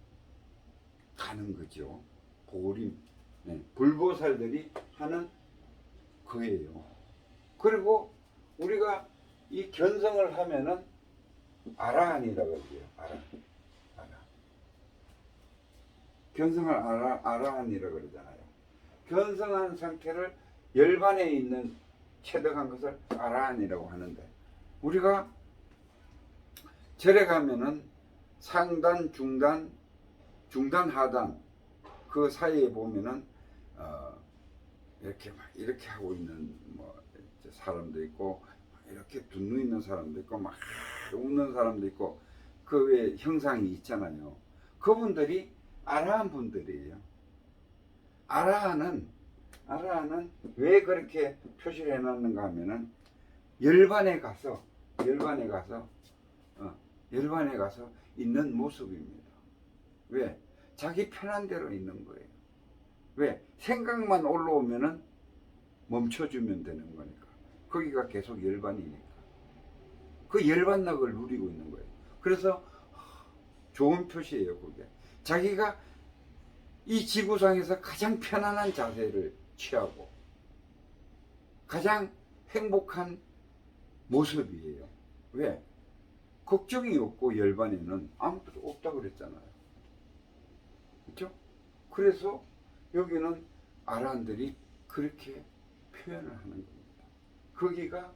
가는 거죠. 보림. 네, 불보살들이 하는 거예요. 그리고 우리가 이 견성을 하면은 아라한이라고 해요. 아라한. 견성을 아라한이라고 그러잖아요. 견성한 상태를 열반에 있는 체득한 것을 아라한이라고 하는데, 우리가 절에 가면은 상단, 중단, 하단 그 사이에 보면은 이렇게 하고 있는 사람도 있고, 이렇게 둔 있는 사람도 있고, 막 웃는 사람도 있고, 그 외에 형상이 있잖아요. 그분들이 아라한 분들이에요. 아라한은 왜 그렇게 표시를 해놨는가 하면은 열반에 가서 있는 모습입니다. 왜? 자기 편한 대로 있는 거예요. 왜? 생각만 올라오면은 멈춰주면 되는 거니까. 거기가 계속 열반이니까. 그 열반락을 누리고 있는 거예요. 그래서 좋은 표시예요, 그게. 자기가 이 지구상에서 가장 편안한 자세를 취하고 가장 행복한 모습이에요. 왜? 걱정이 없고 열반에는 아무것도 없다고 그랬잖아요. 그렇죠? 그래서 여기는 아란들이 그렇게 표현을 하는 겁니다. 거기가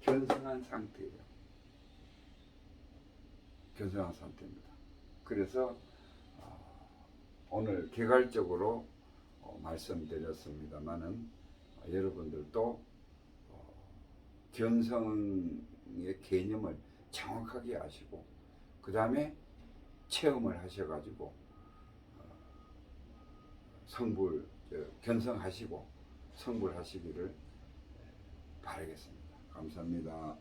견성한 상태예요. 견성한 상태입니다. 그래서 오늘 개괄적으로 말씀드렸습니다만은 여러분들도 견성의 개념을 정확하게 아시고 그 다음에 체험을 하셔가지고 견성하시고 성불하시기를 바라겠습니다. 감사합니다.